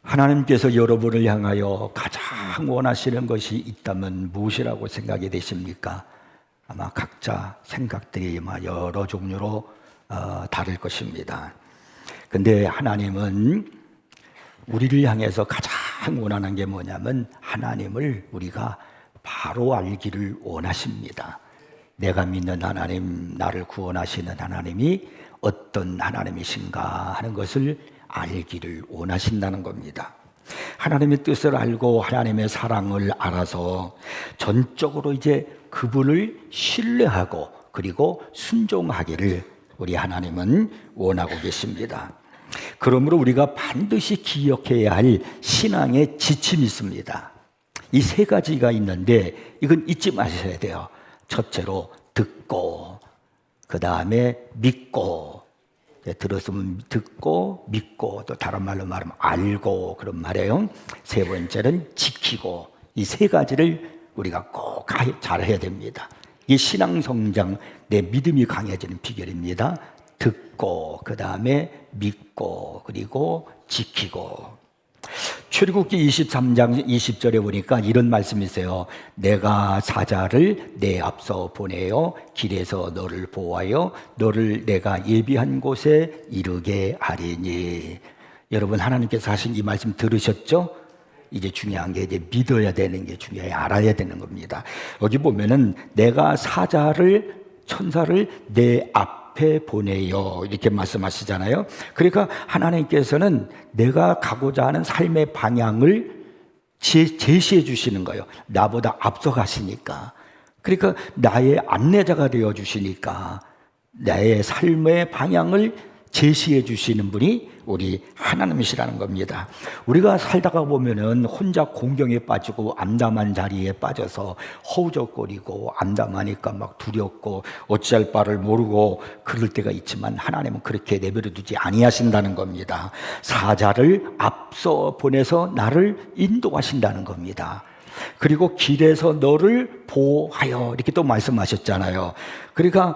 하나님께서 여러분을 향하여 가장 원하시는 것이 있다면 무엇이라고 생각이 되십니까? 아마 각자 생각들이 여러 종류로 다를 것입니다. 근데 하나님은 우리를 향해서 가장 원하는 게 뭐냐면 하나님을 우리가 바로 알기를 원하십니다. 내가 믿는 하나님, 나를 구원하시는 하나님이 어떤 하나님이신가 하는 것을 알기를 원하신다는 겁니다. 하나님의 뜻을 알고 하나님의 사랑을 알아서 전적으로 이제 그분을 신뢰하고 그리고 순종하기를 우리 하나님은 원하고 계십니다. 그러므로 우리가 반드시 기억해야 할 신앙의 지침이 있습니다. 이 세 가지가 있는데 이건 잊지 마셔야 돼요. 첫째로 듣고, 그 다음에 믿고, 들었으면 듣고 믿고, 또 다른 말로 말하면 알고 그런 말이에요. 세 번째는 지키고. 이 세 가지를 우리가 꼭 잘해야 됩니다. 이 신앙 성장, 내 믿음이 강해지는 비결입니다. 듣고, 그 다음에 믿고, 그리고 지키고. 출애굽기 23장 20절에 보니까 이런 말씀이 있어요. 내가 사자를 내 앞서 보내어 길에서 너를 보호하여 너를 내가 예비한 곳에 이르게 하리니. 여러분, 하나님께서 하신 이 말씀 들으셨죠? 이제 중요한 게 이제 믿어야 되는 게 중요해요. 알아야 되는 겁니다. 여기 보면은 내가 사자를, 천사를 내 앞에 보내요 이렇게 말씀하시잖아요. 그러니까 하나님께서는 내가 가고자 하는 삶의 방향을 제시해 주시는 거예요. 나보다 앞서 가시니까. 그러니까 나의 안내자가 되어 주시니까 나의 삶의 방향을 제시해 주시는 분이 우리 하나님이시라는 겁니다. 우리가 살다가 보면은 혼자 공경에 빠지고 암담한 자리에 빠져서 허우적거리고 암담하니까 막 두렵고 어찌할 바를 모르고 그럴 때가 있지만 하나님은 그렇게 내버려 두지 아니하신다는 겁니다. 사자를 앞서 보내서 나를 인도하신다는 겁니다. 그리고 길에서 너를 보호하여 이렇게 또 말씀하셨잖아요. 그러니까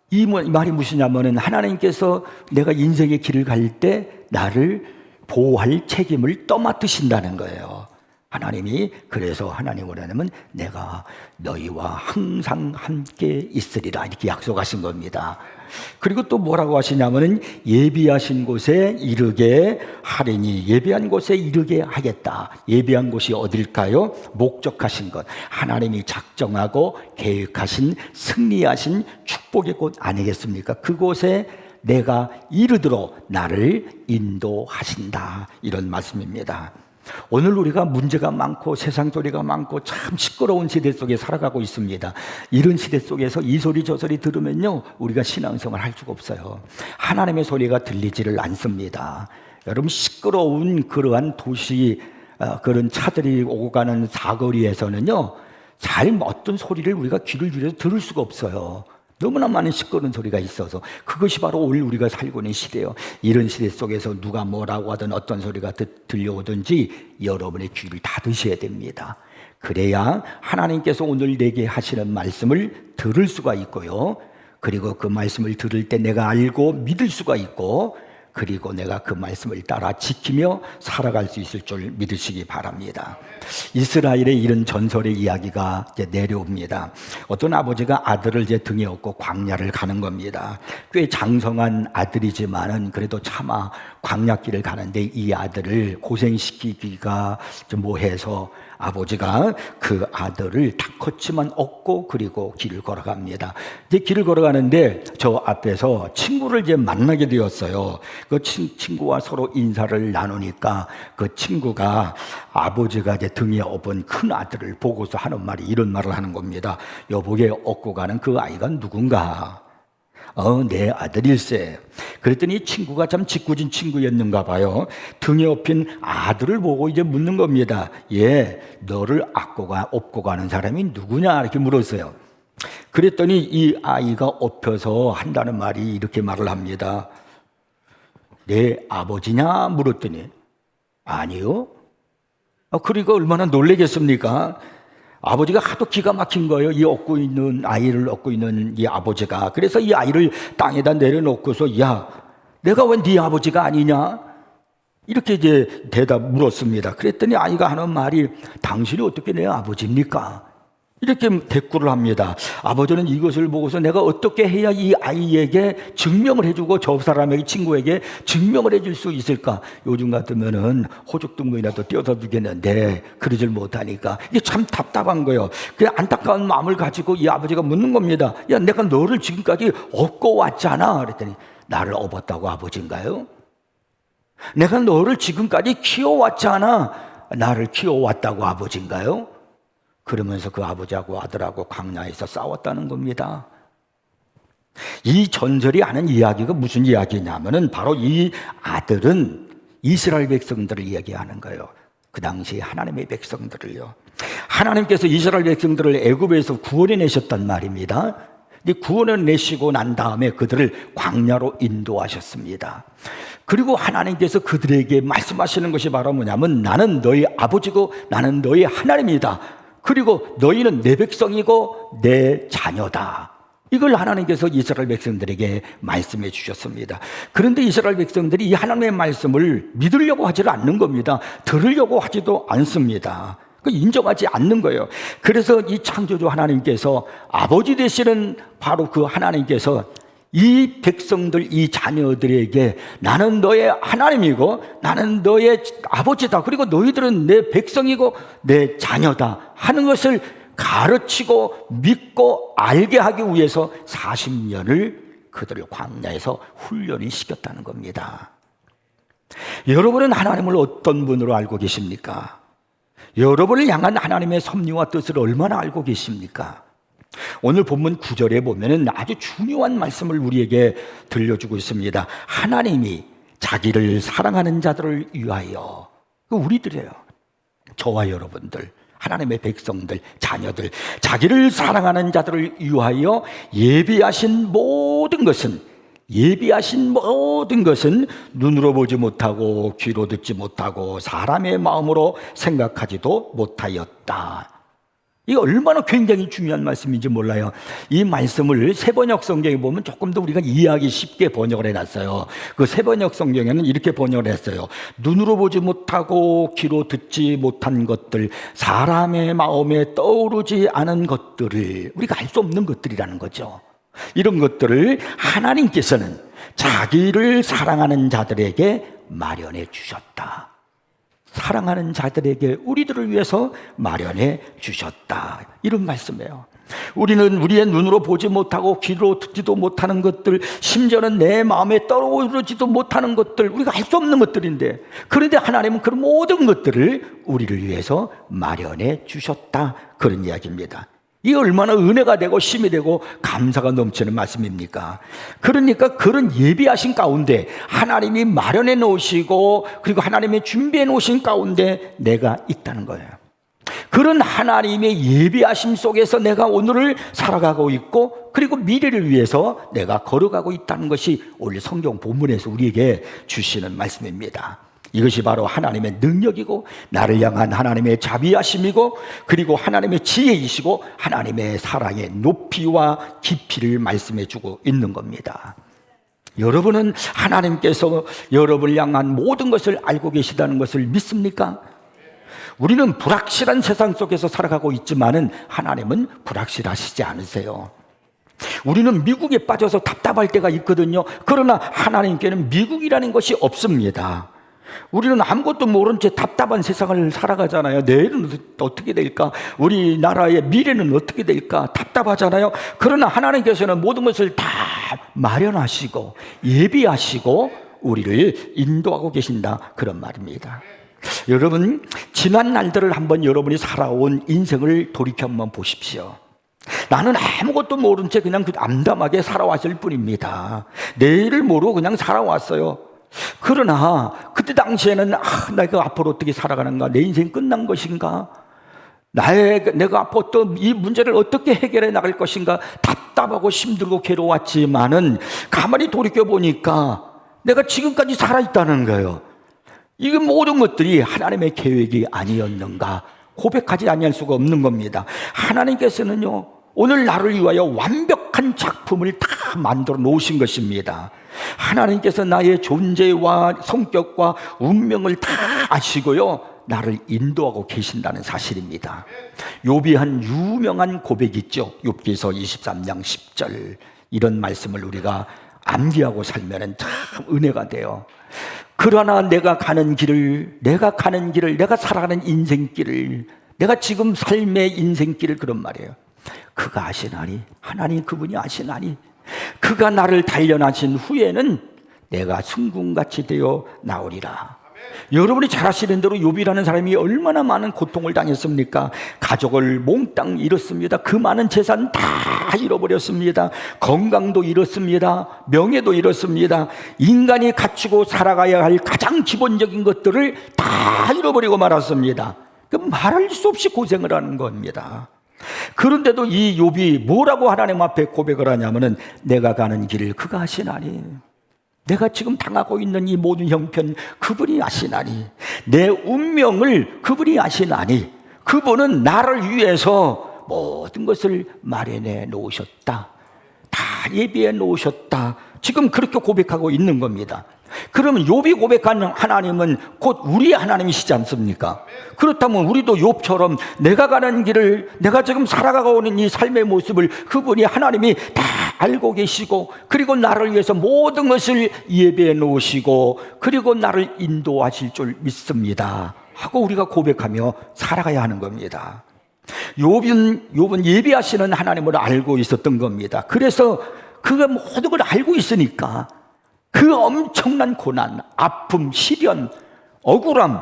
이 말이 무엇이냐면은 하나님께서 내가 인생의 길을 갈 때 나를 보호할 책임을 떠맡으신다는 거예요. 하나님이 그래서 하나님을 하면 내가 너희와 항상 함께 있으리라 이렇게 약속하신 겁니다. 그리고 또 뭐라고 하시냐면은 예비하신 곳에 이르게 하리니. 예비한 곳에 이르게 하겠다. 예비한 곳이 어딜까요? 목적하신 것, 하나님이 작정하고 계획하신 승리하신 축복의 곳 아니겠습니까? 그곳에 내가 이르도록 나를 인도하신다, 이런 말씀입니다. 오늘 우리가 문제가 많고 세상 소리가 많고 참 시끄러운 시대 속에 살아가고 있습니다. 이런 시대 속에서 이 소리 저 소리 들으면요 우리가 신앙생활 할 수가 없어요. 하나님의 소리가 들리지를 않습니다. 여러분, 시끄러운 그러한 도시, 그런 차들이 오고 가는 사거리에서는요 잘 어떤 소리를 우리가 귀를 기울여서 들을 수가 없어요. 너무나 많은 시끄러운 소리가 있어서. 그것이 바로 오늘 우리가 살고 있는 시대예요. 이런 시대 속에서 누가 뭐라고 하든 어떤 소리가 들려오든지 여러분의 귀를 닫으셔야 됩니다. 그래야 하나님께서 오늘 내게 하시는 말씀을 들을 수가 있고요, 그리고 그 말씀을 들을 때 내가 알고 믿을 수가 있고, 그리고 내가 그 말씀을 따라 지키며 살아갈 수 있을 줄 믿으시기 바랍니다. 이스라엘의 이런 전설의 이야기가 이제 내려옵니다. 어떤 아버지가 아들을 이제 등에 업고 광야를 가는 겁니다. 꽤 장성한 아들이지만은 그래도 차마 광야길을 가는데 이 아들을 고생시키기가 좀 뭐해서 아버지가 그 아들을 다 컸지만 업고 그리고 길을 걸어갑니다. 이제 길을 걸어가는데 저 앞에서 친구를 이제 만나게 되었어요. 그 친구와 서로 인사를 나누니까 그 친구가 아버지가 이제 등에 업은 큰 아들을 보고서 하는 말이 이런 말을 하는 겁니다. 여보게 업고 가는 그 아이가 누군가? 내 아들일세. 그랬더니 친구가 참 짓궂은 친구였는가 봐요. 등에 업힌 아들을 보고 이제 묻는 겁니다. 너를 업고 가는 사람이 누구냐? 이렇게 물었어요. 그랬더니 이 아이가 업혀서 한다는 말이 이렇게 말을 합니다. 내 아버지냐? 물었더니 아니요. 그러니까 얼마나 놀라겠습니까? 아버지가 하도 기가 막힌 거예요. 이 업고 있는 아이를 업고 있는 이 아버지가. 그래서 이 아이를 땅에다 내려놓고서 야, 내가 왜 네 아버지가 아니냐? 이렇게 이제 물었습니다. 그랬더니 아이가 하는 말이 당신이 어떻게 내 아버지입니까? 이렇게 대꾸를 합니다. 아버지는 이것을 보고서 내가 어떻게 해야 이 아이에게 증명을 해주고 저 사람에게 친구에게 증명을 해줄 수 있을까? 요즘 같으면은 호적등본이라도 띄워서 주겠는데 그러질 못하니까 이게 참 답답한 거예요. 그 안타까운 마음을 가지고 이 아버지가 묻는 겁니다. 야, 내가 너를 지금까지 업고 왔잖아. 그랬더니 나를 업었다고 아버지인가요? 내가 너를 지금까지 키워왔잖아. 나를 키워왔다고 아버지인가요? 그러면서 그 아버지하고 아들하고 광야에서 싸웠다는 겁니다. 이 전설이 하는 이야기가 무슨 이야기냐면은 바로 이 아들은 이스라엘 백성들을 이야기하는 거예요. 그 당시 하나님의 백성들을요. 하나님께서 이스라엘 백성들을 애굽에서 구원해 내셨단 말입니다. 구원해 내시고 난 다음에 그들을 광야로 인도하셨습니다. 그리고 하나님께서 그들에게 말씀하시는 것이 바로 뭐냐면 나는 너희 아버지고 나는 너희 하나님이다. 그리고 너희는 내 백성이고 내 자녀다. 이걸 하나님께서 이스라엘 백성들에게 말씀해 주셨습니다. 그런데 이스라엘 백성들이 이 하나님의 말씀을 믿으려고 하지를 않는 겁니다. 들으려고 하지도 않습니다. 인정하지 않는 거예요. 그래서 이 창조주 하나님께서 아버지 되시는 바로 그 하나님께서 이 백성들, 이 자녀들에게 나는 너의 하나님이고 나는 너의 아버지다. 그리고 너희들은 내 백성이고 내 자녀다 하는 것을 가르치고 믿고 알게 하기 위해서 40년을 그들을 광야에서 훈련을 시켰다는 겁니다. 여러분은 하나님을 어떤 분으로 알고 계십니까? 여러분을 향한 하나님의 섭리와 뜻을 얼마나 알고 계십니까? 오늘 본문 9절에 보면은 아주 중요한 말씀을 우리에게 들려주고 있습니다. 하나님이 자기를 사랑하는 자들을 위하여, 우리들이에요. 저와 여러분들, 하나님의 백성들, 자녀들, 자기를 사랑하는 자들을 위하여 예비하신 모든 것은 눈으로 보지 못하고 귀로 듣지 못하고 사람의 마음으로 생각하지도 못하였다. 이게 얼마나 굉장히 중요한 말씀인지 몰라요. 이 말씀을 새번역 성경에 보면 조금 더 우리가 이해하기 쉽게 번역을 해놨어요. 그 새번역 성경에는 이렇게 번역을 했어요. 눈으로 보지 못하고 귀로 듣지 못한 것들, 사람의 마음에 떠오르지 않은 것들을, 우리가 알 수 없는 것들이라는 거죠. 이런 것들을 하나님께서는 자기를 사랑하는 자들에게 마련해 주셨다. 사랑하는 자들에게 우리들을 위해서 마련해 주셨다. 이런 말씀이에요. 우리는 우리의 눈으로 보지 못하고 귀로 듣지도 못하는 것들, 심지어는 내 마음에 떠오르지도 못하는 것들, 우리가 알 수 없는 것들인데, 그런데 하나님은 그런 모든 것들을 우리를 위해서 마련해 주셨다. 그런 이야기입니다. 이게 얼마나 은혜가 되고 힘이 되고 감사가 넘치는 말씀입니까? 그러니까 그런 예비하신 가운데 하나님이 마련해 놓으시고 그리고 하나님이 준비해 놓으신 가운데 내가 있다는 거예요. 그런 하나님의 예비하심 속에서 내가 오늘을 살아가고 있고 그리고 미래를 위해서 내가 걸어가고 있다는 것이 오늘 성경 본문에서 우리에게 주시는 말씀입니다. 이것이 바로 하나님의 능력이고 나를 향한 하나님의 자비하심이고 그리고 하나님의 지혜이시고 하나님의 사랑의 높이와 깊이를 말씀해 주고 있는 겁니다. 여러분은 하나님께서 여러분을 향한 모든 것을 알고 계시다는 것을 믿습니까? 우리는 불확실한 세상 속에서 살아가고 있지만은 하나님은 불확실하시지 않으세요. 우리는 미국에 빠져서 답답할 때가 있거든요. 그러나 하나님께는 미국이라는 것이 없습니다. 우리는 아무것도 모른 채 답답한 세상을 살아가잖아요. 내일은 어떻게 될까? 우리나라의 미래는 어떻게 될까? 답답하잖아요. 그러나 하나님께서는 모든 것을 다 마련하시고 예비하시고 우리를 인도하고 계신다. 그런 말입니다. 여러분, 지난 날들을 한번 여러분이 살아온 인생을 돌이켜 한번 보십시오. 나는 아무것도 모른 채 그냥 암담하게 살아왔을 뿐입니다. 내일을 모르고 그냥 살아왔어요. 그러나 그때 당시에는 내가 앞으로 어떻게 살아가는가? 내 인생 끝난 것인가? 내가 앞으로 또 이 문제를 어떻게 해결해 나갈 것인가? 답답하고 힘들고 괴로웠지만은 가만히 돌이켜보니까 내가 지금까지 살아있다는 거예요. 이 모든 것들이 하나님의 계획이 아니었는가? 고백하지 아니할 수가 없는 겁니다. 하나님께서는요, 오늘 나를 위하여 완벽한 작품을 다 만들어 놓으신 것입니다. 하나님께서 나의 존재와 성격과 운명을 다 아시고요, 나를 인도하고 계신다는 사실입니다. 욥이 한 유명한 고백이 있죠. 욥기서 23장 10절. 이런 말씀을 우리가 암기하고 살면 참 은혜가 돼요. 그러나 내가 가는 길을, 내가 살아가는 인생길을, 내가 지금 삶의 인생길을, 그런 말이에요. 그가 아시나니, 하나님 그분이 아시나니, 그가 나를 단련하신 후에는 내가 승군같이 되어 나오리라. 여러분이 잘 아시는 대로 욥이라는 사람이 얼마나 많은 고통을 당했습니까? 가족을 몽땅 잃었습니다. 그 많은 재산 다 잃어버렸습니다. 건강도 잃었습니다. 명예도 잃었습니다. 인간이 갖추고 살아가야 할 가장 기본적인 것들을 다 잃어버리고 말았습니다. 그 말할 수 없이 고생을 하는 겁니다. 그런데도 이 욥이 뭐라고 하나님 앞에 고백을 하냐면은, 내가 가는 길을 그가 아시나니, 내가 지금 당하고 있는 이 모든 형편 그분이 아시나니, 내 운명을 그분이 아시나니, 그분은 나를 위해서 모든 것을 마련해 놓으셨다, 다 예비해 놓으셨다. 지금 그렇게 고백하고 있는 겁니다. 그러면 욥이 고백하는 하나님은 곧 우리의 하나님이시지 않습니까? 그렇다면 우리도 욥처럼 내가 가는 길을, 내가 지금 살아가고 있는 이 삶의 모습을 그분이, 하나님이 다 알고 계시고, 그리고 나를 위해서 모든 것을 예배해 놓으시고, 그리고 나를 인도하실 줄 믿습니다 하고 우리가 고백하며 살아가야 하는 겁니다. 욥은 예배하시는 하나님을 알고 있었던 겁니다. 그래서 그가 모든 걸 알고 있으니까 그 엄청난 고난, 아픔, 시련, 억울함,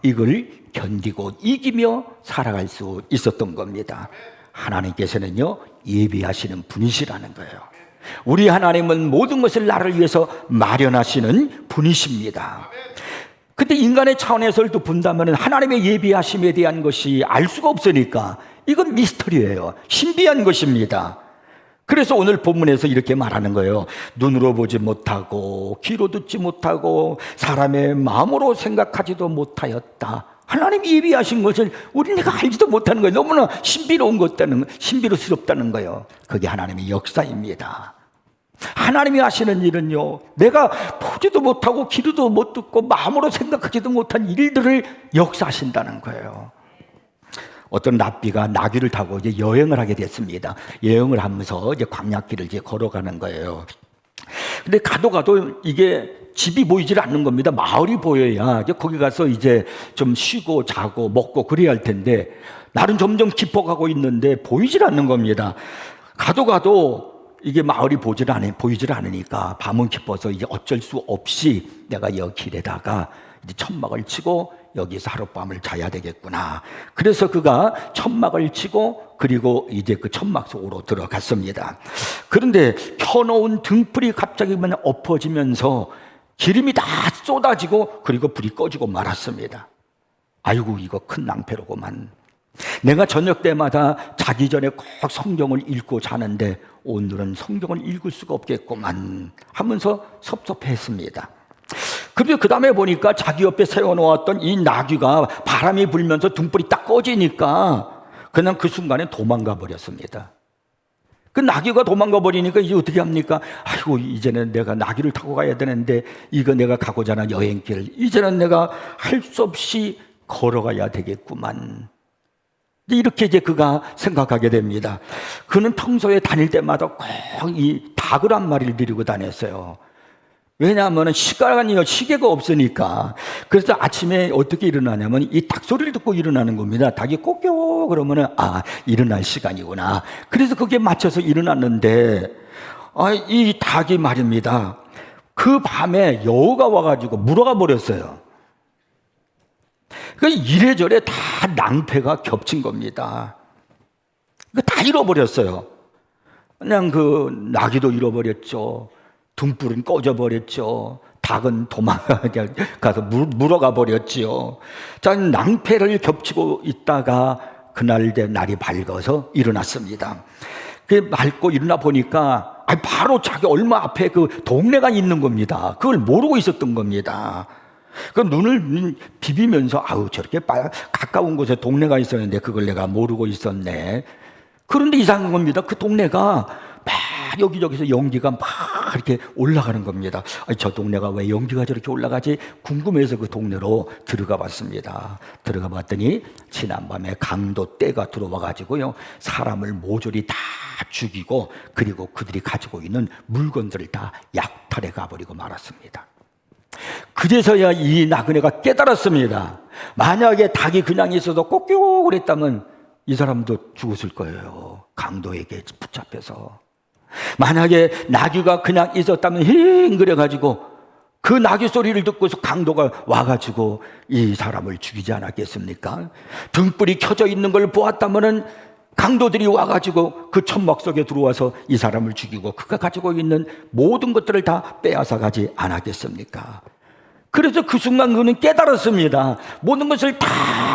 이걸 견디고 이기며 살아갈 수 있었던 겁니다. 하나님께서는요, 예비하시는 분이시라는 거예요. 우리 하나님은 모든 것을 나를 위해서 마련하시는 분이십니다. 근데 인간의 차원에서를 또 본다면 하나님의 예비하심에 대한 것이 알 수가 없으니까 이건 미스터리예요. 신비한 것입니다. 그래서 오늘 본문에서 이렇게 말하는 거예요. 눈으로 보지 못하고 귀로 듣지 못하고 사람의 마음으로 생각하지도 못하였다. 하나님이 예비하신 것을 우리가 알지도 못하는 거예요. 너무나 신비로스럽다는 거예요. 그게 하나님의 역사입니다. 하나님이 하시는 일은요, 내가 보지도 못하고 귀로도 못 듣고 마음으로 생각하지도 못한 일들을 역사하신다는 거예요. 어떤 랍비가 나귀를 타고 이제 여행을 하게 됐습니다. 여행을 하면서 이제 광야길을 이제 걸어가는 거예요. 근데 가도 이게 집이 보이질 않는 겁니다. 마을이 보여야 이제 거기 가서 이제 좀 쉬고 자고 먹고 그래야 할 텐데, 날은 점점 깊어가고 있는데 보이질 않는 겁니다. 가도 이게 마을이 보이질 않으니까 밤은 깊어서 이제 어쩔 수 없이 내가 이 길에다가 이제 천막을 치고 여기서 하룻밤을 자야 되겠구나. 그래서 그가 천막을 치고 그리고 이제 그 천막 속으로 들어갔습니다. 그런데 켜놓은 등불이 갑자기 엎어지면서 기름이 다 쏟아지고 그리고 불이 꺼지고 말았습니다. 아이고, 이거 큰 낭패로구만. 내가 저녁 때마다 자기 전에 꼭 성경을 읽고 자는데 오늘은 성경을 읽을 수가 없겠구만 하면서 섭섭했습니다. 그런데 그 다음에 보니까 자기 옆에 세워놓았던 이 나귀가 바람이 불면서 등불이 딱 꺼지니까 그냥 그 순간에 도망가 버렸습니다. 그 나귀가 도망가 버리니까 이제 어떻게 합니까? 아이고, 이제는 내가 나귀를 타고 가야 되는데 이거 내가 가고자 하는 여행길, 이제는 내가 할 수 없이 걸어가야 되겠구만. 이렇게 이제 그가 생각하게 됩니다. 그는 평소에 다닐 때마다 꼭 이 닭을 한 마리를 데리고 다녔어요. 왜냐하면 시계가 없으니까. 그래서 아침에 어떻게 일어나냐면 이 닭 소리를 듣고 일어나는 겁니다. 닭이 꼬껴 그러면은 일어날 시간이구나. 그래서 그게 맞춰서 일어났는데 이 닭이 말입니다, 그 밤에 여우가 와가지고 물어가 버렸어요. 그 이래저래 다 낭패가 겹친 겁니다. 다 잃어버렸어요. 그냥 그 나귀도 잃어버렸죠. 등불은 꺼져버렸죠. 닭은 도망가서 물어가 버렸지요. 자, 낭패를 겹치고 있다가 그날 날이 밝아서 일어났습니다. 그 밝고 일어나 보니까 바로 자기 얼마 앞에 그 동네가 있는 겁니다. 그걸 모르고 있었던 겁니다. 그 눈을 비비면서 저렇게 가까운 곳에 동네가 있었는데 그걸 내가 모르고 있었네. 그런데 이상한 겁니다. 그 동네가 막 여기저기서 연기가 막 이렇게 올라가는 겁니다. 아니, 저 동네가 왜 연기가 저렇게 올라가지 궁금해서 그 동네로 들어가 봤습니다. 들어가 봤더니 지난밤에 강도 떼가 들어와 가지고요, 사람을 모조리 다 죽이고, 그리고 그들이 가지고 있는 물건들을 다 약탈해 가버리고 말았습니다. 그제서야 이 나그네가 깨달았습니다. 만약에 닭이 그냥 있어도 꼭꼭 했다면 이 사람도 죽었을 거예요. 강도에게 붙잡혀서. 만약에 나귀가 그냥 있었다면 힝 그래가지고 그 나귀 소리를 듣고서 강도가 와가지고 이 사람을 죽이지 않았겠습니까? 등불이 켜져 있는 걸 보았다면은 강도들이 와가지고 그 천막 속에 들어와서 이 사람을 죽이고 그가 가지고 있는 모든 것들을 다 빼앗아 가지 않았겠습니까? 그래서 그 순간 그는 깨달았습니다. 모든 것을 다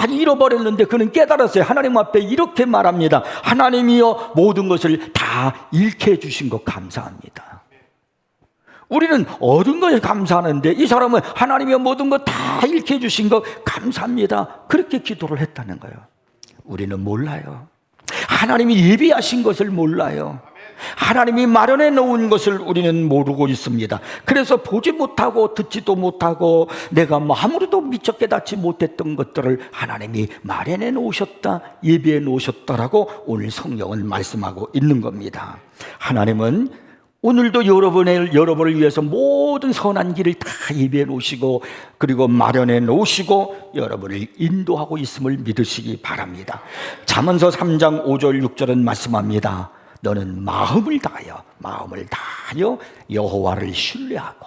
잃어버렸는데 그는 깨달았어요. 하나님 앞에 이렇게 말합니다. 하나님이여 모든 것을 다 잃게 해주신 것 감사합니다. 우리는 얻은 것에 감사하는데 이 사람은 하나님이여 모든 것 다 잃게 해주신 것 감사합니다. 그렇게 기도를 했다는 거예요. 우리는 몰라요. 하나님이 예비하신 것을 몰라요. 하나님이 마련해 놓은 것을 우리는 모르고 있습니다. 그래서 보지 못하고 듣지도 못하고 내가 아무래도 미처 깨닫지 못했던 것들을 하나님이 마련해 놓으셨다, 예비해 놓으셨다라고 오늘 성경은 말씀하고 있는 겁니다. 하나님은 오늘도 여러분을 위해서 모든 선한 길을 다 예비해 놓으시고 그리고 마련해 놓으시고 여러분을 인도하고 있음을 믿으시기 바랍니다. 잠언서 3장 5절 6절은 말씀합니다. 너는 마음을 다하여 여호와를 신뢰하고,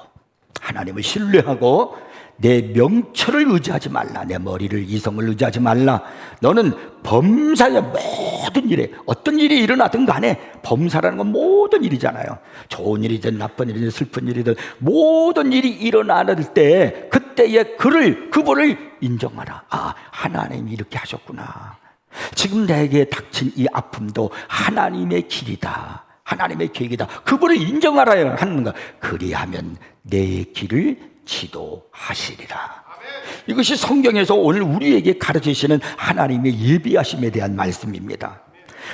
하나님을 신뢰하고 내 명철을 의지하지 말라, 내 머리를 이성을 의지하지 말라. 너는 범사의 모든 일에 어떤 일이 일어나든 간에, 범사라는 건 모든 일이잖아요. 좋은 일이든 나쁜 일이든 슬픈 일이든 모든 일이 일어나는 때 그때의 그분을 인정하라. 아, 하나님이 이렇게 하셨구나. 지금 내게 닥친 이 아픔도 하나님의 길이다, 하나님의 계획이다. 그분을 인정하라 하는 거. 그리하면 내 길을 지도하시리라. 이것이 성경에서 오늘 우리에게 가르치시는 하나님의 예비하심에 대한 말씀입니다.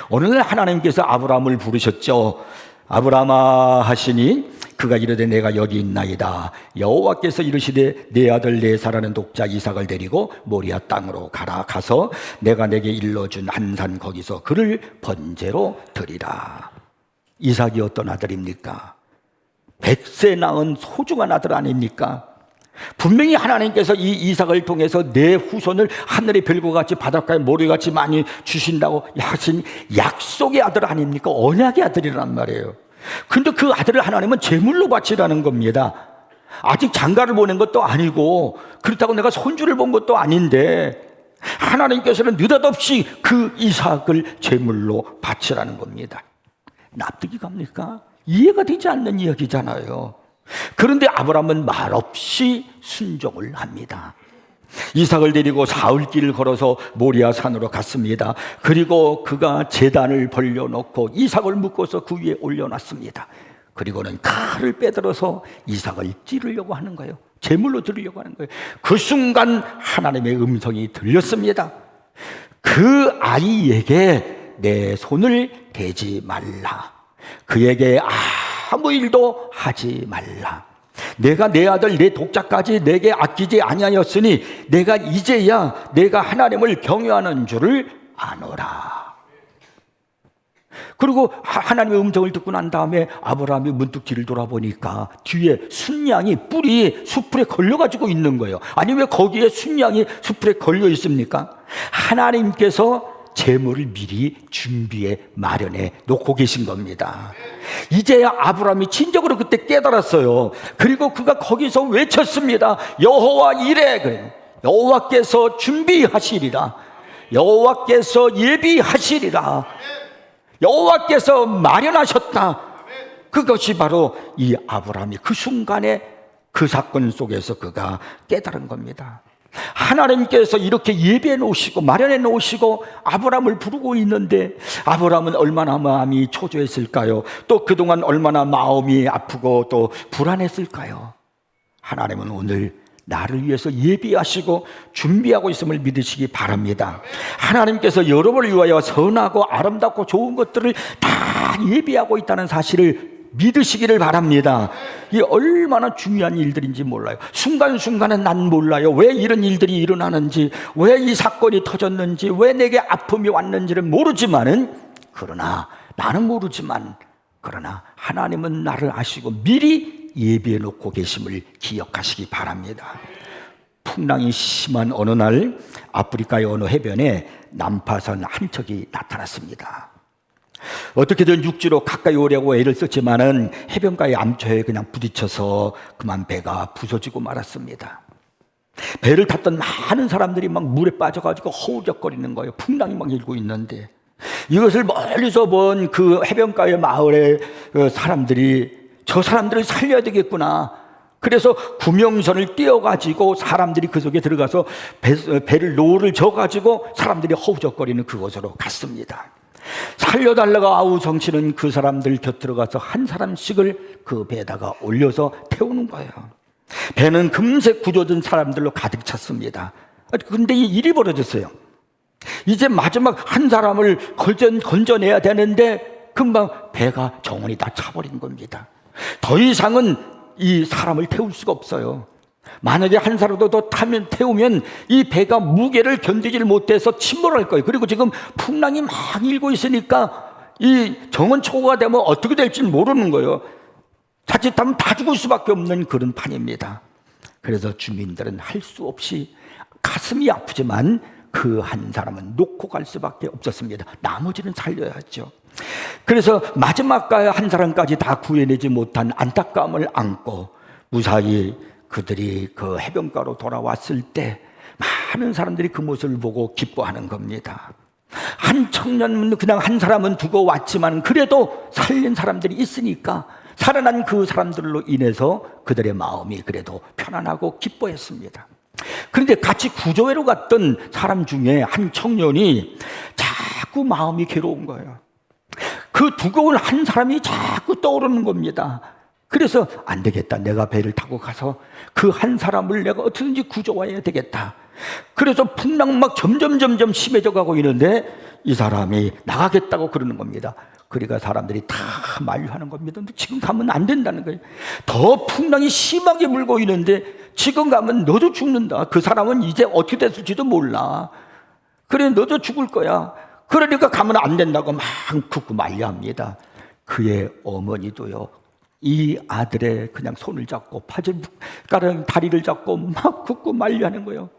오늘 하나님께서 아브라함을 부르셨죠. 아브라함아 하시니 그가 이르되 내가 여기 있나이다. 여호와께서 이르시되 내 아들 내 사랑하는 독자 이삭을 데리고 모리아 땅으로 가서 내가 내게 일러준 한 산 거기서 그를 번제로 드리라. 이삭이 어떤 아들입니까? 100세 낳은 소중한 아들 아닙니까? 분명히 하나님께서 이 이삭을 통해서 내 후손을 하늘의 별과 같이 바닷가의 모래같이 많이 주신다고 하신 약속의 아들 아닙니까? 언약의 아들이란 말이에요. 근데 그 아들을 하나님은 제물로 바치라는 겁니다. 아직 장가를 보낸 것도 아니고 그렇다고 내가 손주를 본 것도 아닌데 하나님께서는 느닷없이 그 이삭을 제물로 바치라는 겁니다. 납득이 갑니까? 이해가 되지 않는 이야기잖아요. 그런데 아브라함은 말없이 순종을 합니다. 이삭을 데리고 사흘길을 걸어서 모리아 산으로 갔습니다. 그리고 그가 제단을 벌려놓고 이삭을 묶어서 그 위에 올려놨습니다. 그리고는 칼을 빼들어서 이삭을 찌르려고 하는 거예요. 제물로 드리려고 하는 거예요. 그 순간 하나님의 음성이 들렸습니다. 그 아이에게 내 손을 대지 말라. 그에게 아무 일도 하지 말라. 내가 내 아들 내 독자까지 내게 아끼지 아니하였으니 내가 이제야 내가 하나님을 경외하는 줄을 아노라. 그리고 하나님의 음성을 듣고 난 다음에 아브라함이 문득 뒤를 돌아보니까 뒤에 순양이 뿔이 수풀에 걸려가지고 있는 거예요. 아니 왜 거기에 순양이 수풀에 걸려 있습니까? 하나님께서 재물을 미리 준비해 마련해 놓고 계신 겁니다. 이제야 아브라함이 진정으로 그때 깨달았어요. 그리고 그가 거기서 외쳤습니다. 여호와 이래. 여호와께서 준비하시리라. 여호와께서 예비하시리라. 여호와께서 마련하셨다. 그것이 바로 이 아브라함이 그 순간에 그 사건 속에서 그가 깨달은 겁니다. 하나님께서 이렇게 예비해 놓으시고 마련해 놓으시고 아브라함을 부르고 있는데 아브라함은 얼마나 마음이 초조했을까요? 또 그동안 얼마나 마음이 아프고 또 불안했을까요? 하나님은 오늘 나를 위해서 예비하시고 준비하고 있음을 믿으시기 바랍니다. 하나님께서 여러분을 위하여 선하고 아름답고 좋은 것들을 다 예비하고 있다는 사실을 믿으시기를 바랍니다. 이 얼마나 중요한 일들인지 몰라요. 순간순간은 난 몰라요. 왜 이런 일들이 일어나는지, 왜 이 사건이 터졌는지, 왜 내게 아픔이 왔는지를 모르지만은, 그러나 나는 모르지만, 그러나 하나님은 나를 아시고 미리 예비해 놓고 계심을 기억하시기 바랍니다. 풍랑이 심한 어느 날 아프리카의 어느 해변에 난파선 한 척이 나타났습니다. 어떻게든 육지로 가까이 오려고 애를 썼지만은 해변가의 암초에 그냥 부딪혀서 그만 배가 부서지고 말았습니다. 배를 탔던 많은 사람들이 막 물에 빠져가지고 허우적거리는 거예요. 풍랑이 막 일고 있는데, 이것을 멀리서 본 그 해변가의 마을의 사람들이 저 사람들을 살려야 되겠구나. 그래서 구명선을 띄워가지고 사람들이 그 속에 들어가서 배를 노를 져가지고 사람들이 허우적거리는 그곳으로 갔습니다. 살려달라고 아우성치는 그 사람들 곁으로 가서 한 사람씩을 그 배에다가 올려서 태우는 거예요. 배는 금세 구조된 사람들로 가득 찼습니다. 근데 이 일이 벌어졌어요. 이제 마지막 한 사람을 건져내야 되는데 금방 배가 정원이 다 차버린 겁니다. 더 이상은 이 사람을 태울 수가 없어요. 만약에 한 사람도 더 태우면 이 배가 무게를 견디질 못해서 침몰할 거예요. 그리고 지금 풍랑이 막 일고 있으니까 이 정원 초과가 되면 어떻게 될지 모르는 거예요. 자칫하면 다 죽을 수밖에 없는 그런 판입니다. 그래서 주민들은 할 수 없이 가슴이 아프지만 그 한 사람은 놓고 갈 수밖에 없었습니다. 나머지는 살려야죠. 그래서 마지막 한 사람까지 다 구해내지 못한 안타까움을 안고 무사히 그들이 그 해변가로 돌아왔을 때 많은 사람들이 그 모습을 보고 기뻐하는 겁니다. 한 청년은 그냥 한 사람은 두고 왔지만 그래도 살린 사람들이 있으니까 살아난 그 사람들로 인해서 그들의 마음이 그래도 편안하고 기뻐했습니다. 그런데 같이 구조회로 갔던 사람 중에 한 청년이 자꾸 마음이 괴로운 거예요. 그 두고 온 한 사람이 자꾸 떠오르는 겁니다. 그래서 안 되겠다. 내가 배를 타고 가서 그 한 사람을 내가 어떻게든지 구조해야 되겠다. 그래서 풍랑 막 점점 심해져 가고 있는데 이 사람이 나가겠다고 그러는 겁니다. 그러니까 사람들이 다 만류하는 겁니다. 근데 지금 가면 안 된다는 거예요. 더 풍랑이 심하게 불고 있는데 지금 가면 너도 죽는다. 그 사람은 이제 어떻게 됐을지도 몰라. 그래, 너도 죽을 거야. 그러니까 가면 안 된다고 막 굽고 만류합니다. 그의 어머니도요, 이 아들의 그냥 손을 잡고 다리를 잡고 막 굽고 만류하는 거예요.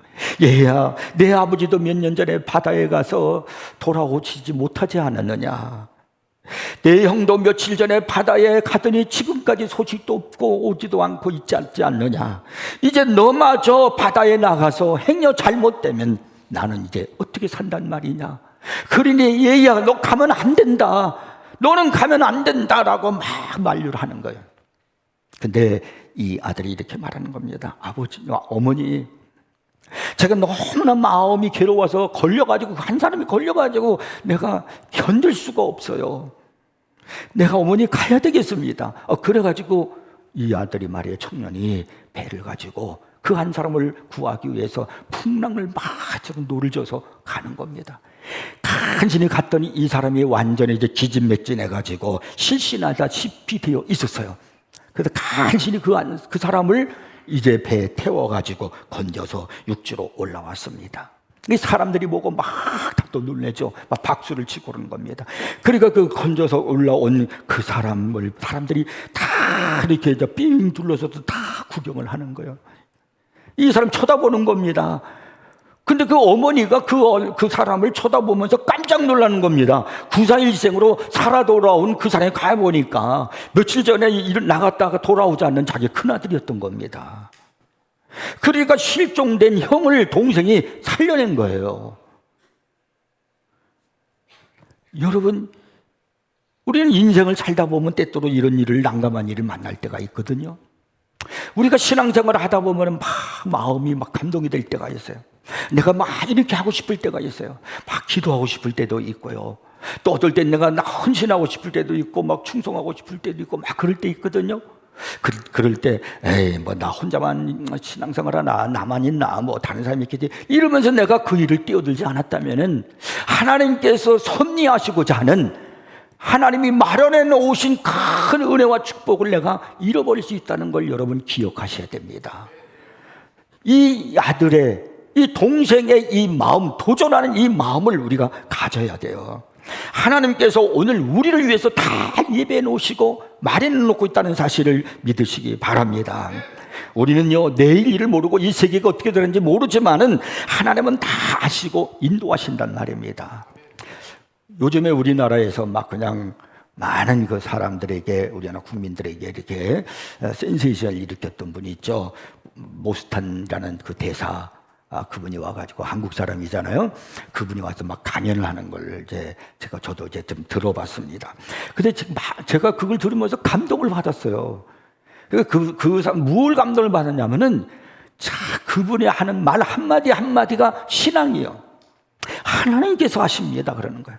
얘야, 내 아버지도 몇 년 전에 바다에 가서 돌아오지 못하지 않았느냐. 내 형도 며칠 전에 바다에 가더니 지금까지 소식도 없고 오지도 않고 있지 않느냐. 이제 너마저 바다에 나가서 행여 잘못되면 나는 이제 어떻게 산단 말이냐. 그러니 얘야, 너 가면 안 된다. 너는 가면 안 된다라고 막 만류를 하는 거예요. 근데 이 아들이 이렇게 말하는 겁니다. 아버지와 어머니, 제가 너무나 마음이 괴로워서 걸려가지고, 한 사람이 걸려가지고 내가 견딜 수가 없어요. 내가 어머니 가야 되겠습니다. 그래가지고 이 아들이 말이에요, 청년이 배를 가지고 그 한 사람을 구하기 위해서 풍랑을 막 노를 져서 가는 겁니다. 간신히 갔더니 이 사람이 완전히 이제 기진맥진해가지고 실신하다시피 되어 있었어요. 그래서 간신히 그 사람을 이제 배에 태워가지고 건져서 육지로 올라왔습니다. 이 사람들이 보고 막 또 놀래죠. 막 박수를 치고 그러는 겁니다. 그러니까 그 건져서 올라온 그 사람들이 다 이렇게 이제 삥 둘러서도 다 구경을 하는 거예요. 이 사람 쳐다보는 겁니다. 근데 그 어머니가 그 사람을 쳐다보면서 깜짝 놀라는 겁니다. 구사일생으로 살아 돌아온 그 사람이 가보니까 며칠 전에 나갔다가 돌아오지 않는 자기 큰아들이었던 겁니다. 그러니까 실종된 형을 동생이 살려낸 거예요. 여러분, 우리는 인생을 살다 보면 때때로 이런 일을, 난감한 일을 만날 때가 있거든요. 우리가 신앙생활을 하다 보면 막 마음이 막 감동이 될 때가 있어요. 내가 막 이렇게 하고 싶을 때가 있어요. 막 기도하고 싶을 때도 있고요. 또 어떨 땐 내가 헌신하고 싶을 때도 있고, 막 충성하고 싶을 때도 있고, 막 그럴 때 있거든요. 그럴 때, 에이, 뭐, 나 혼자만 신앙생활 하나, 나만 있나, 뭐, 다른 사람이 있겠지. 이러면서 내가 그 일을 뛰어들지 않았다면은, 하나님께서 섭리하시고자 하는 하나님이 마련해 놓으신 큰 은혜와 축복을 내가 잃어버릴 수 있다는 걸 여러분 기억하셔야 됩니다. 이 아들의, 이 동생의 이 마음, 도전하는 이 마음을 우리가 가져야 돼요. 하나님께서 오늘 우리를 위해서 다 예배해 놓으시고 마련해 놓고 있다는 사실을 믿으시기 바랍니다. 우리는요, 내일 일을 모르고 이 세계가 어떻게 되는지 모르지만은 하나님은 다 아시고 인도하신단 말입니다. 요즘에 우리나라에서 막 그냥 많은 그 사람들에게, 우리나라 국민들에게 이렇게 센세이션을 일으켰던 분이 있죠. 모스탄이라는 그 대사, 그분이 와가지고 한국 사람이잖아요. 그분이 와서 막 강연을 하는 걸 저도 좀 들어봤습니다. 근데 제가 그걸 들으면서 감동을 받았어요. 그 사람 뭘 감동을 받았냐면은, 그분이 하는 말 한마디 한마디가 신앙이요. 하나님께서 하십니다. 그러는 거예요.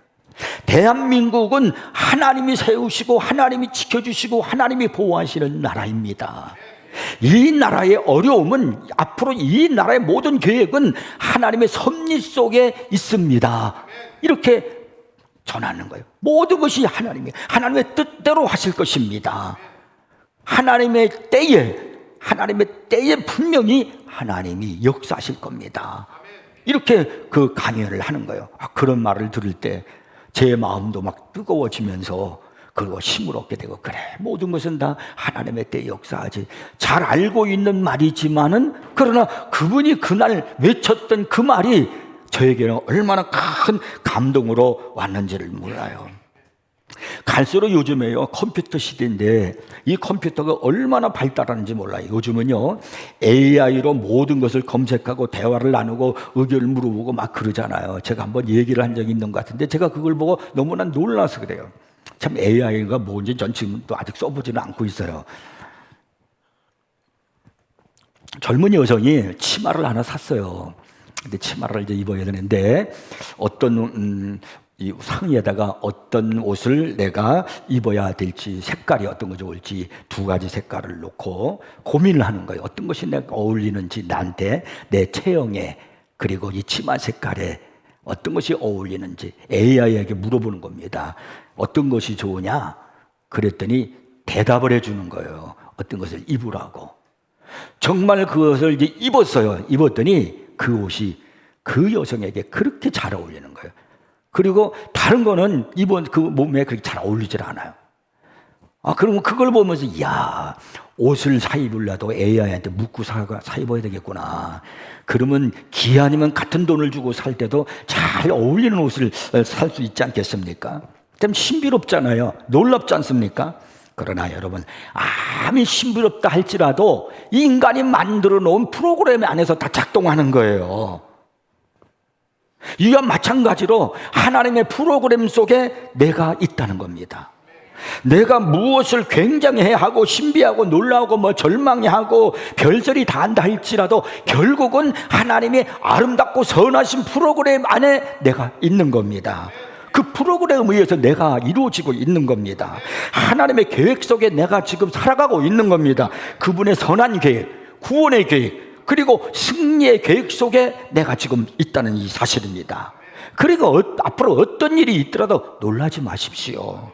대한민국은 하나님이 세우시고 하나님이 지켜주시고 하나님이 보호하시는 나라입니다. 이 나라의 어려움은, 앞으로 이 나라의 모든 계획은 하나님의 섭리 속에 있습니다. 이렇게 전하는 거예요. 모든 것이 하나님의 뜻대로 하실 것입니다. 하나님의 때에 분명히 하나님이 역사하실 겁니다. 이렇게 그 강연을 하는 거예요. 그런 말을 들을 때 제 마음도 막 뜨거워지면서, 그리고 힘을 얻게 되고, 그래, 모든 것은 다 하나님의 때에 역사하지. 잘 알고 있는 말이지만은, 그러나 그분이 그날 외쳤던 그 말이 저에게는 얼마나 큰 감동으로 왔는지를 몰라요. 갈수록 요즘에요, 컴퓨터 시대인데 이 컴퓨터가 얼마나 발달하는지 몰라요. 요즘은요, AI로 모든 것을 검색하고 대화를 나누고 의견을 물어보고 막 그러잖아요. 제가 한번 얘기를 한 적이 있는 것 같은데, 제가 그걸 보고 너무나 놀라서 그래요. 참, AI가 뭔지 전 지금도 아직 써보지는 않고 있어요. 젊은 여성이 치마를 하나 샀어요. 근데 치마를 이제 입어야 되는데, 어떤 이 상의에다가 어떤 옷을 내가 입어야 될지, 색깔이 어떤 거 좋을지 두 가지 색깔을 놓고 고민을 하는 거예요. 어떤 것이 내가 어울리는지, 나한테, 내 체형에, 그리고 이 치마 색깔에 어떤 것이 어울리는지 AI에게 물어보는 겁니다. 어떤 것이 좋으냐? 그랬더니 대답을 해주는 거예요. 어떤 것을 입으라고. 정말 그것을 이제 입었어요. 입었더니 그 옷이 그 여성에게 그렇게 잘 어울리는 거예요. 그리고 다른 거는 입은 그 몸에 그렇게 잘 어울리질 않아요. 그러면 그걸 보면서, 이야, 옷을 사 입으려도 AI한테 묻고 사 입어야 되겠구나. 그러면 기아니면 같은 돈을 주고 살 때도 잘 어울리는 옷을 살 수 있지 않겠습니까? 좀 신비롭잖아요. 놀랍지 않습니까? 그러나 여러분, 아무리 신비롭다 할지라도 이 인간이 만들어 놓은 프로그램 안에서 다 작동하는 거예요. 이와 마찬가지로 하나님의 프로그램 속에 내가 있다는 겁니다. 내가 무엇을 굉장히 하고 신비하고 놀라고 절망하고 별절이 다 한다 할지라도 결국은 하나님의 아름답고 선하신 프로그램 안에 내가 있는 겁니다. 그 프로그램에 의해서 내가 이루어지고 있는 겁니다. 하나님의 계획 속에 내가 지금 살아가고 있는 겁니다. 그분의 선한 계획, 구원의 계획, 그리고 승리의 계획 속에 내가 지금 있다는 이 사실입니다. 그리고 앞으로 어떤 일이 있더라도 놀라지 마십시오.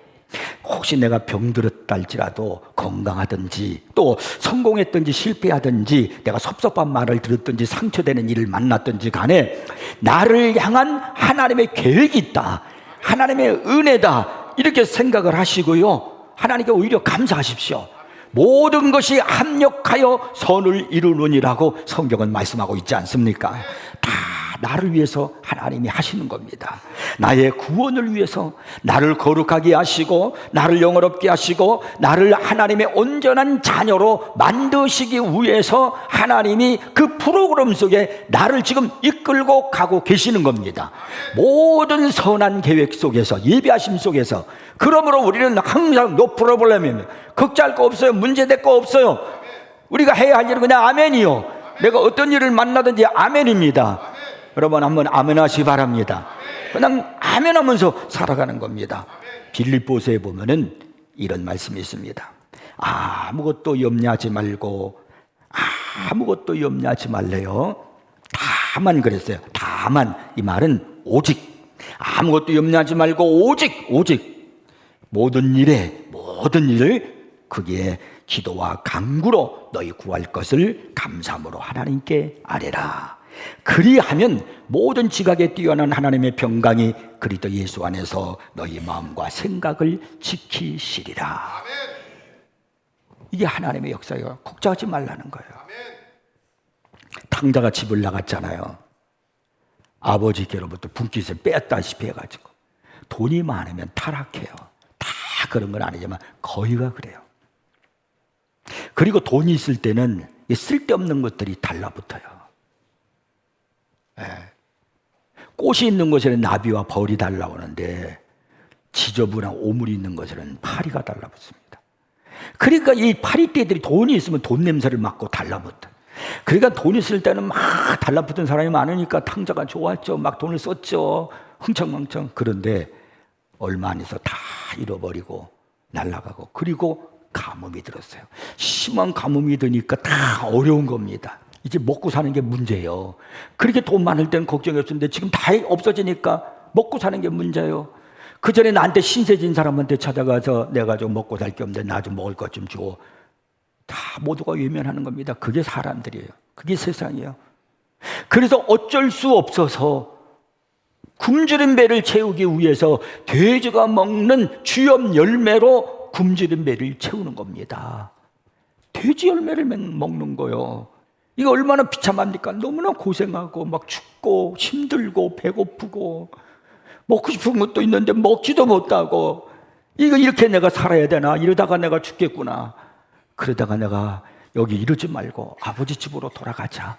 혹시 내가 병들었다 할지라도, 건강하든지 또 성공했든지 실패하든지, 내가 섭섭한 말을 들었든지 상처되는 일을 만났든지 간에 나를 향한 하나님의 계획이 있다, 하나님의 은혜다, 이렇게 생각을 하시고요, 하나님께 오히려 감사하십시오. 모든 것이 합력하여 선을 이루느니라고 성경은 말씀하고 있지 않습니까? 다 나를 위해서 하나님이 하시는 겁니다. 나의 구원을 위해서, 나를 거룩하게 하시고 나를 영화롭게 하시고 나를 하나님의 온전한 자녀로 만드시기 위해서 하나님이 그 프로그램 속에 나를 지금 이끌고 가고 계시는 겁니다. 모든 선한 계획 속에서, 예비하심 속에서. 그러므로 우리는 항상 no problem입니다. 걱정할 거 없어요. 문제될 거 없어요. 우리가 해야 할 일은 그냥 아멘이요. 내가 어떤 일을 만나든지 아멘입니다. 여러분 한번 아멘 하시기 바랍니다. 그냥 아멘 하면서 살아가는 겁니다. 빌립보서에 보면은 이런 말씀이 있습니다. 아무것도 염려하지 말고, 아무것도 염려하지 말래요. 다만 그랬어요. 다만, 이 말은 오직, 아무것도 염려하지 말고 오직 모든 일을 그게 기도와 간구로 너희 구할 것을 감사함으로 하나님께 아뢰라. 그리하면 모든 지각에 뛰어난 하나님의 평강이 그리스도 예수 안에서 너희 마음과 생각을 지키시리라. 이게 하나님의 역사예요. 걱정하지 말라는 거예요. 탕자가 집을 나갔잖아요. 아버지께로부터 분깃을 뺐다시피 해가지고 돈이 많으면 타락해요. 다 그런 건 아니지만 거의가 그래요. 그리고 돈이 있을 때는 쓸데없는 것들이 달라붙어요. 꽃이 있는 곳에는 나비와 벌이 달라오는데 지저분한 오물이 있는 곳에는 파리가 달라붙습니다. 그러니까 이 파리떼들이 돈이 있으면 돈 냄새를 맡고 달라붙어요. 그러니까 돈 있을 때는 막 달라붙은 사람이 많으니까 탕자가 좋았죠. 막 돈을 썼죠. 흥청망청. 그런데 얼마 안 있어 다 잃어버리고 날아가고, 그리고 가뭄이 들었어요. 심한 가뭄이 드니까 다 어려운 겁니다. 이제 먹고 사는 게 문제예요. 그렇게 돈 많을 때는 걱정이 없었는데 지금 다 없어지니까 먹고 사는 게 문제예요. 그 전에 나한테 신세진 사람한테 찾아가서 내가 좀 먹고 살 게 없는데 나 좀 먹을 것 좀 줘. 다 모두가 외면하는 겁니다. 그게 사람들이에요. 그게 세상이에요. 그래서 어쩔 수 없어서 굶주린 배를 채우기 위해서 돼지가 먹는 쥐염 열매로 굶주린 배를 채우는 겁니다. 돼지 열매를 먹는 거요. 이거 얼마나 비참합니까? 너무나 고생하고 막 춥고 힘들고 배고프고 먹고 싶은 것도 있는데 먹지도 못하고, 이거 이렇게 내가 살아야 되나? 이러다가 내가 죽겠구나. 그러다가 내가 여기 이러지 말고 아버지 집으로 돌아가자.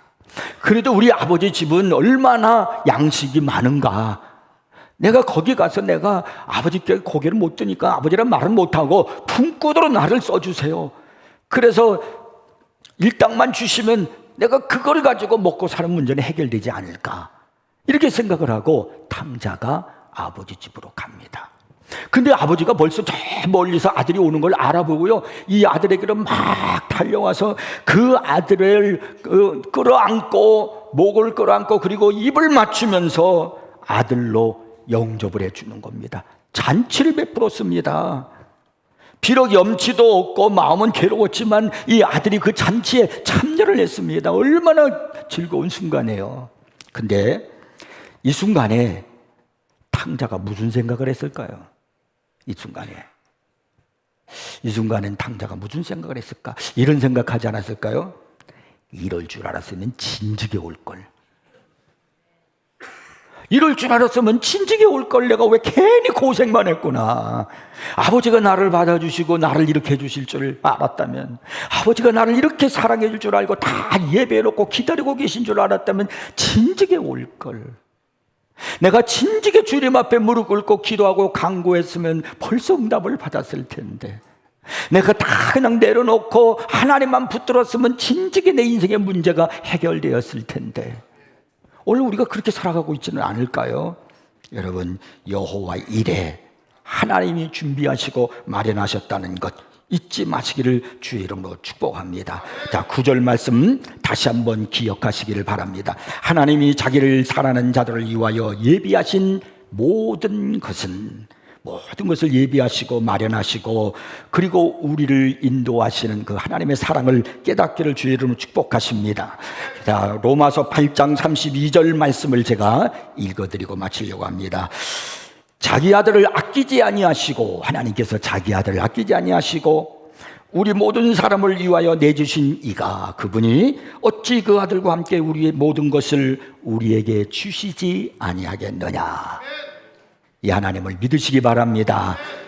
그래도 우리 아버지 집은 얼마나 양식이 많은가. 내가 거기 가서 내가 아버지께 고개를 못 드니까 아버지란 말은 못하고 품꾼으로 나를 써주세요. 그래서 일당만 주시면 내가 그걸 가지고 먹고 사는 문제는 해결되지 않을까, 이렇게 생각을 하고 탕자가 아버지 집으로 갑니다. 근데 아버지가 벌써 저 멀리서 아들이 오는 걸 알아보고요, 이 아들에게로 막 달려와서 그 아들을 끌어안고, 목을 끌어안고, 그리고 입을 맞추면서 아들로 영접을 해주는 겁니다. 잔치를 베풀었습니다. 비록 염치도 없고 마음은 괴로웠지만 이 아들이 그 잔치에 참여를 했습니다. 얼마나 즐거운 순간이에요. 근데 이 순간에 탕자가 무슨 생각을 했을까요? 이 순간엔 탕자가 무슨 생각을 했을까? 이런 생각하지 않았을까요? 이럴 줄 알았으면 진즉에 올걸. 이럴 줄 알았으면 진즉에 올걸. 내가 왜 괜히 고생만 했구나. 아버지가 나를 받아주시고 나를 이렇게 해주실 줄 알았다면, 아버지가 나를 이렇게 사랑해 줄 줄 알고 다 예배해놓고 기다리고 계신 줄 알았다면 진즉에 올걸. 내가 진즉에 주님 앞에 무릎 꿇고 기도하고 간구했으면 벌써 응답을 받았을 텐데, 내가 다 그냥 내려놓고 하나님만 붙들었으면 진즉에 내 인생의 문제가 해결되었을 텐데, 오늘 우리가 그렇게 살아가고 있지는 않을까요? 여러분, 여호와 일에 하나님이 준비하시고 마련하셨다는 것 잊지 마시기를 주의 이름으로 축복합니다. 자, 9절 말씀 다시 한번 기억하시기를 바랍니다. 하나님이 자기를 사랑하는 자들을 위하여 예비하신 모든 것을 예비하시고 마련하시고, 그리고 우리를 인도하시는 그 하나님의 사랑을 깨닫기를 주의 이름으로 축복하십니다. 자, 로마서 8장 32절 말씀을 제가 읽어드리고 마치려고 합니다. 자기 아들을 아끼지 아니하시고, 하나님께서 자기 아들을 아끼지 아니하시고 우리 모든 사람을 위하여 내주신 이가, 그분이 어찌 그 아들과 함께 우리의 모든 것을 우리에게 주시지 아니하겠느냐. 이 하나님을 믿으시기 바랍니다.